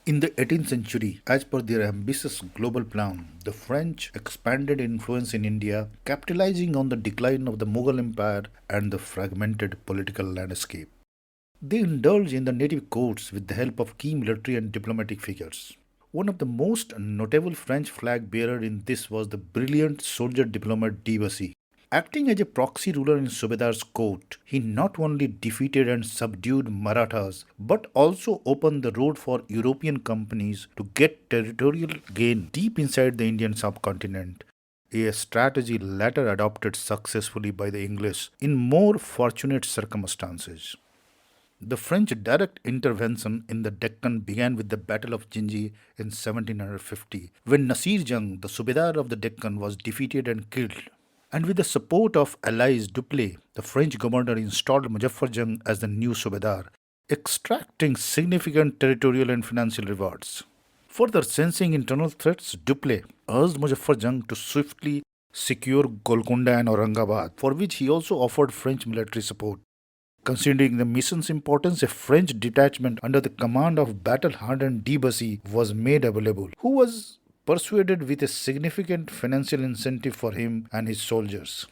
In the 18th century, as per their ambitious global plan, the French expanded influence in India, capitalizing on the decline of the Mughal Empire and the fragmented political landscape. They indulged in the native courts with the help of key military and diplomatic figures. One of the most notable French flag bearer in this was the brilliant soldier diplomat de Bussy. Acting as a proxy ruler in Subedar's court, he not only defeated and subdued Marathas but also opened the road for European companies to get territorial gain deep inside the Indian subcontinent, a strategy later adopted successfully by the English in more fortunate circumstances. The French direct intervention in the Deccan began with the Battle of Jinji in 1750, when Nasir Jung, the Subedar of the Deccan, was defeated and killed. And with the support of allies Dupleix, the French governor installed Muzaffar Jung as the new Subedar, extracting significant territorial and financial rewards. Further sensing internal threats, Dupleix urged Muzaffar Jung to swiftly secure Golconda and Aurangabad, for which he also offered French military support. Considering the mission's importance, a French detachment under the command of battle-hardened de Bussy was made available, who was persuaded with a significant financial incentive for him and his soldiers.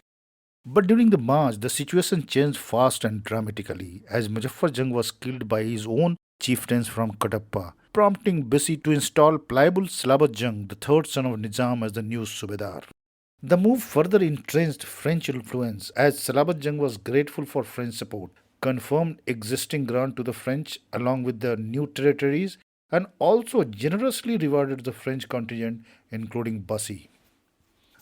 But during the march, the situation changed fast and dramatically, as Muzaffar Jung was killed by his own chieftains from Kadapa, prompting Bussy to install pliable Salabat Jung, the third son of Nizam, as the new Subedar. The move further entrenched French influence, as Salabat Jung was grateful for French support, confirmed existing grant to the French along with the new territories, and also generously rewarded the French contingent, including Bussy.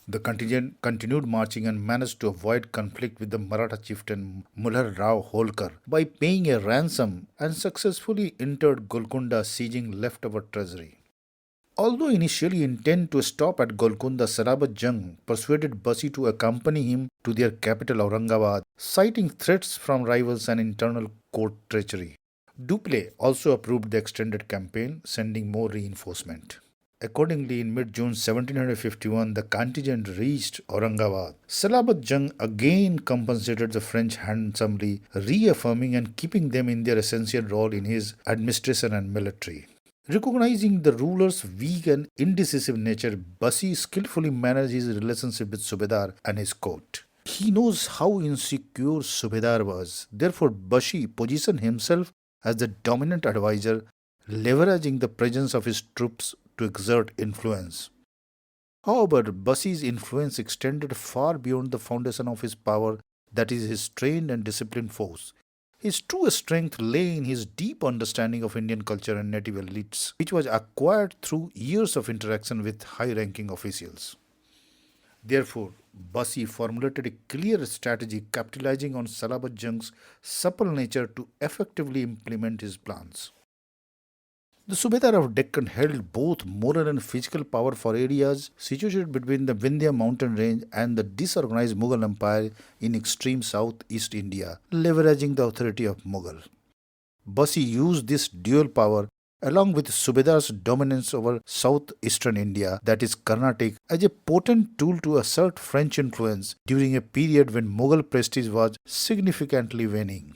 The contingent continued marching and managed to avoid conflict with the Maratha chieftain Mulhar Rao Holkar by paying a ransom and successfully entered Golconda, sieging leftover treasury. Although initially intent to stop at Golconda, Salabat Jung persuaded Bussy to accompany him to their capital Aurangabad, citing threats from rivals and internal court treachery. Dupleix also approved the extended campaign, sending more reinforcement. Accordingly, in mid-June 1751, the contingent reached Aurangabad. Salabat Jung again compensated the French handsomely, reaffirming and keeping them in their essential role in his administration and military. Recognizing the ruler's weak and indecisive nature, Bussy skillfully managed his relationship with Subedar and his court. He knows how insecure Subedar was. Therefore, Bussy positioned himself as the dominant advisor, leveraging the presence of his troops to exert influence. However, Bussy's influence extended far beyond the foundation of his power, that is, his trained and disciplined force. His true strength lay in his deep understanding of Indian culture and native elites, which was acquired through years of interaction with high ranking officials. Therefore, Bussy formulated a clear strategy capitalizing on Salabat Jung's supple nature to effectively implement his plans. The Subedar of Deccan held both moral and physical power for areas situated between the Vindhya mountain range and the disorganized Mughal Empire in extreme southeast India, leveraging the authority of Mughal. Bussy used this dual power along with Subedar's dominance over southeastern India, that is Carnatic, as a potent tool to assert French influence during a period when Mughal prestige was significantly waning.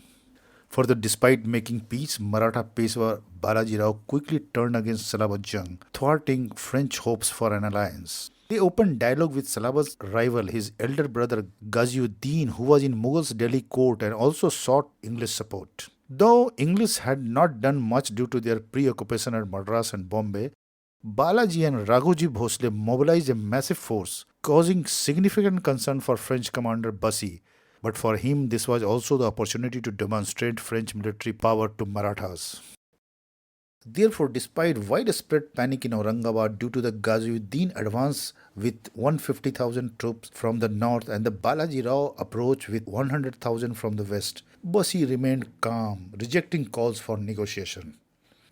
Further, despite making peace, Maratha Peshwa Balaji Rao quickly turned against Salabat Jung, thwarting French hopes for an alliance. They opened dialogue with Salabat's rival, his elder brother Ghaziuddin, who was in Mughal's Delhi court and also sought English support. Though English had not done much due to their preoccupation at Madras and Bombay, Balaji and Raghuji Bhosle mobilized a massive force, causing significant concern for French commander Bussy. But for him, this was also the opportunity to demonstrate French military power to Marathas. Therefore, despite widespread panic in Aurangabad due to the Ghaziuddin advance with 150,000 troops from the north and the Balaji Rao approach with 100,000 from the west, Bussy remained calm, rejecting calls for negotiation.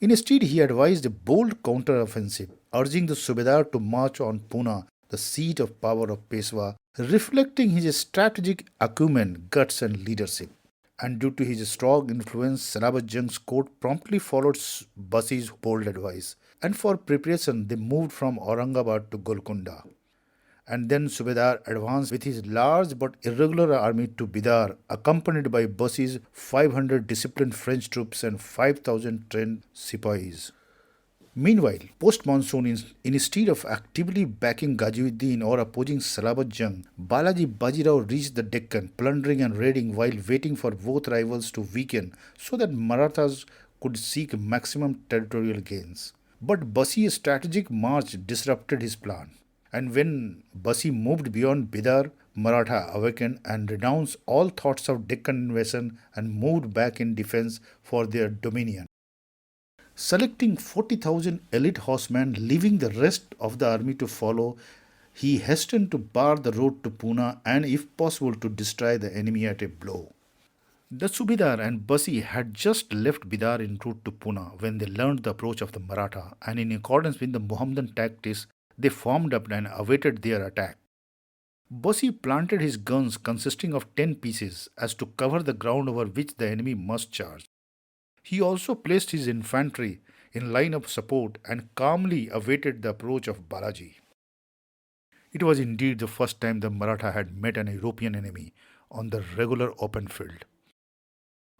Instead, he advised a bold counter-offensive, urging the Subedar to march on Pune, the seat of power of Peshwa, reflecting his strategic acumen, guts, and leadership. And due to his strong influence, Salabat Jung's court promptly followed Bussy's bold advice, and for preparation they moved from Aurangabad to Golconda. And then Subedar advanced with his large but irregular army to Bidar, accompanied by Bussy's 500 disciplined French troops and 5,000 trained Sipahis. Meanwhile, post-monsoon, instead of actively backing Ghaziuddin or opposing Salabat Jung, Balaji Bajirao reached the Deccan, plundering and raiding while waiting for both rivals to weaken so that Marathas could seek maximum territorial gains. But Bussy's strategic march disrupted his plan. And when Bussy moved beyond Bidar, Maratha awakened and renounced all thoughts of Deccan invasion and moved back in defense for their dominion. Selecting 40,000 elite horsemen, leaving the rest of the army to follow, he hastened to bar the road to Pune and, if possible, to destroy the enemy at a blow. The Subedar and Bussy had just left Bidar en route to Pune when they learned the approach of the Maratha, and in accordance with the Mohammedan tactics, they formed up and awaited their attack. Bussy planted his guns consisting of 10 pieces as to cover the ground over which the enemy must charge. He also placed his infantry in line of support and calmly awaited the approach of Balaji. It was indeed the first time the Maratha had met an European enemy on the regular open field.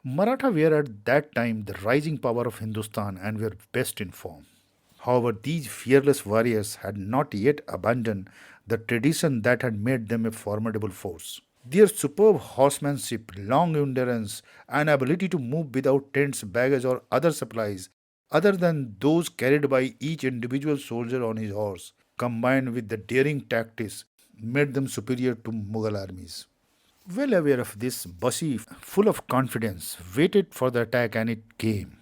Maratha were at that time the rising power of Hindustan and were best in form. However, these fearless warriors had not yet abandoned the tradition that had made them a formidable force. Their superb horsemanship, long endurance, and ability to move without tents, baggage, or other supplies other than those carried by each individual soldier on his horse, combined with the daring tactics, made them superior to Mughal armies. Well aware of this, Bussy, full of confidence, waited for the attack, and it came.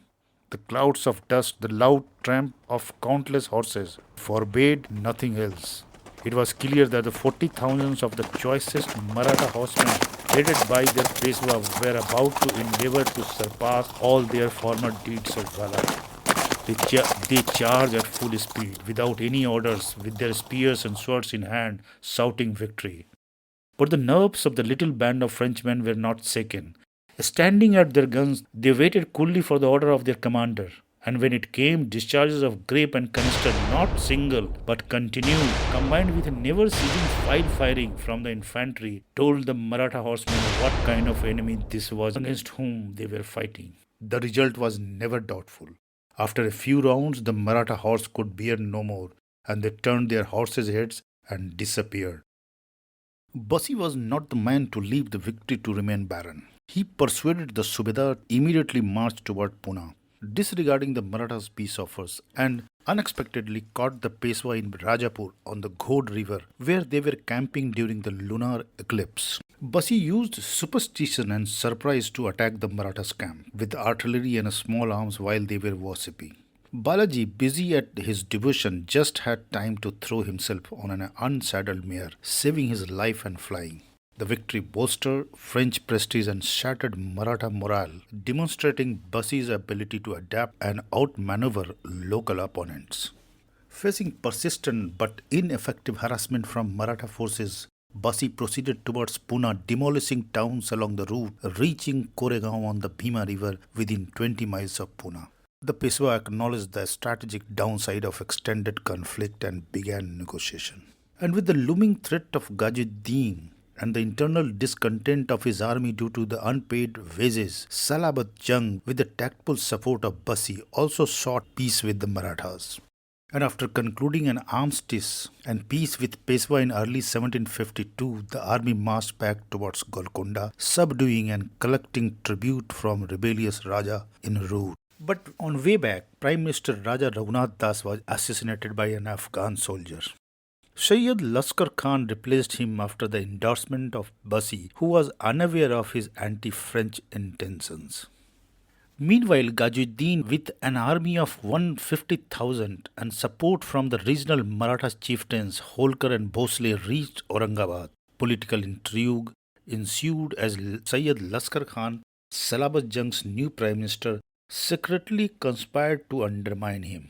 The clouds of dust, the loud tramp of countless horses forbade nothing else. It was clear that the 40,000 of the choicest Maratha horsemen, headed by their Peshwa, were about to endeavour to surpass all their former deeds of valor. They charged at full speed, without any orders, with their spears and swords in hand, shouting victory. But the nerves of the little band of Frenchmen were not shaken. Standing at their guns, they waited coolly for the order of their commander. And when it came, discharges of grape and canister, not single, but continued, combined with a never-ceasing file firing from the infantry, told the Maratha horsemen what kind of enemy this was against whom they were fighting. The result was never doubtful. After a few rounds, the Maratha horse could bear no more, and they turned their horses' heads and disappeared. Bussy was not the man to leave the victory to remain barren. He persuaded the Subedar immediately march toward Pune, disregarding the Marathas' peace offers, and unexpectedly caught the Peshwa in Rajapur on the Ghodh river, where they were camping during the lunar eclipse. Bussy used superstition and surprise to attack the Marathas' camp with artillery and small arms while they were worshipping. Balaji, busy at his devotion, just had time to throw himself on an unsaddled mare, saving his life and flying. The victory bolstered French prestige and shattered Maratha morale, demonstrating Bussy's ability to adapt and outmaneuver local opponents. Facing persistent but ineffective harassment from Maratha forces, Bussy proceeded towards Pune, demolishing towns along the route, reaching Koregaon on the Bhima River within 20 miles of Pune. The Peshwa acknowledged the strategic downside of extended conflict and began negotiation. And with the looming threat of Ghaziuddin and the internal discontent of his army due to the unpaid wages, Salabat Jung, with the tactful support of Bussy, also sought peace with the Marathas. And after concluding an armistice and peace with Peshwa in early 1752, the army marched back towards Golconda, subduing and collecting tribute from rebellious Raja en route. But on way back, Prime Minister Raja Raghunath Das was assassinated by an Afghan soldier. Sayyid Laskar Khan replaced him after the endorsement of Bussy, who was unaware of his anti-French intentions. Meanwhile, Ghaziuddin, with an army of 150,000 and support from the regional Maratha chieftains Holkar and Bhosle, reached Aurangabad. Political intrigue ensued as Sayyid Laskar Khan, Salabat Jung's new prime minister, secretly conspired to undermine him.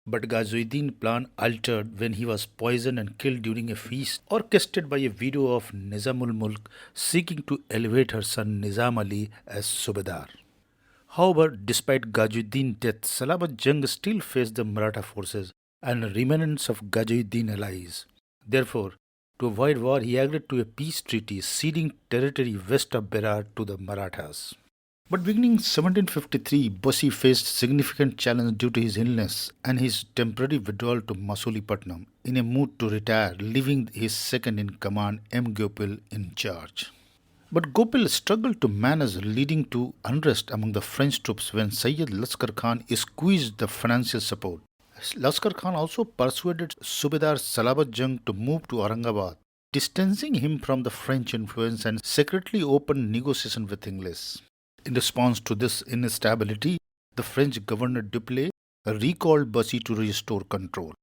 But Ghaziuddin's plan altered when he was poisoned and killed during a feast orchestrated by a widow of Nizamul Mulk seeking to elevate her son Nizam Ali as Subedar. However, despite Ghaziuddin's death, Salabat Jung still faced the Maratha forces and remnants of Ghaziuddin's allies. Therefore, to avoid war, he agreed to a peace treaty ceding territory west of Berar to the Marathas. But beginning 1753, Bussy faced significant challenge due to his illness and his temporary withdrawal to Masulipatam in a mood to retire, leaving his second in command M. Gopal in charge. But Gopal struggled to manage, leading to unrest among the French troops when Sayyid Laskar Khan squeezed the financial support. Laskar Khan also persuaded Subedar Salabat Jung to move to Aurangabad, distancing him from the French influence and secretly opened negotiations with English. In response to this instability, the French governor Dupleix recalled Bussy to restore control.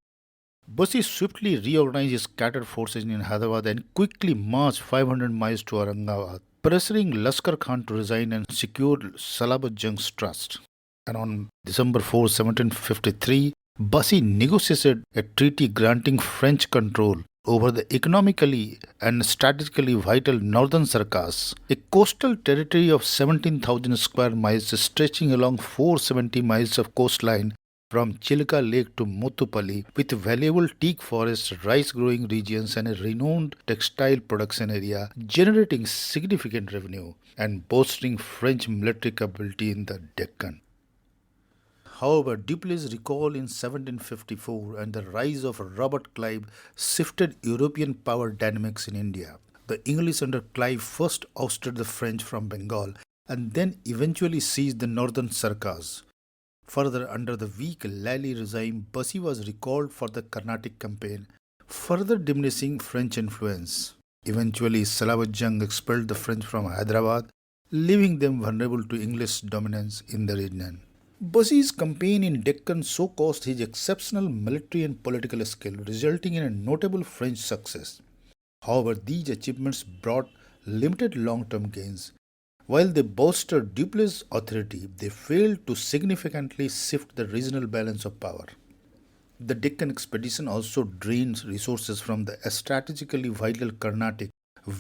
Bussy swiftly reorganized his scattered forces in Hyderabad and quickly marched 500 miles to Aurangabad, pressuring Laskar Khan to resign and secure Salabat Jung's trust. And on December 4, 1753, Bussy negotiated a treaty granting French control over the economically and strategically vital northern Sarkaz, a coastal territory of 17,000 square miles stretching along 470 miles of coastline from Chilka Lake to Motupalli, with valuable teak forests, rice growing regions, and a renowned textile production area, generating significant revenue and bolstering French military capability in the Deccan. However, Dupleix' recall in 1754 and the rise of Robert Clive shifted European power dynamics in India. The English under Clive first ousted the French from Bengal and then eventually seized the northern Sarkaz. Further, under the weak Lally regime, Bussy was recalled for the Carnatic campaign, further diminishing French influence. Eventually, Salabat Jung expelled the French from Hyderabad, leaving them vulnerable to English dominance in the region. Bussy's campaign in Deccan so caused his exceptional military and political skill, resulting in a notable French success. However, these achievements brought limited long-term gains. While they bolstered Dupleix' authority, they failed to significantly shift the regional balance of power. The Deccan expedition also drained resources from the strategically vital Carnatic,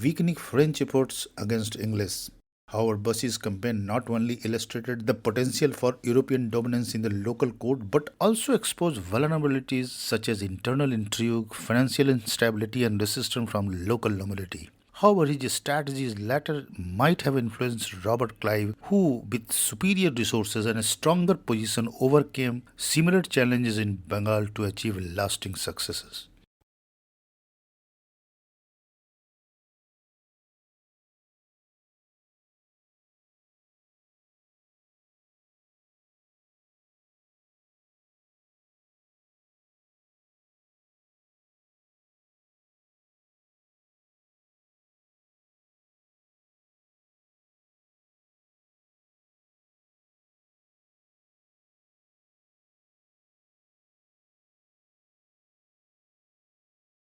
weakening French efforts against English. However, Bussy's campaign not only illustrated the potential for European dominance in the local court but also exposed vulnerabilities such as internal intrigue, financial instability, and resistance from local nobility. However, his strategies later might have influenced Robert Clive, who, with superior resources and a stronger position, overcame similar challenges in Bengal to achieve lasting successes.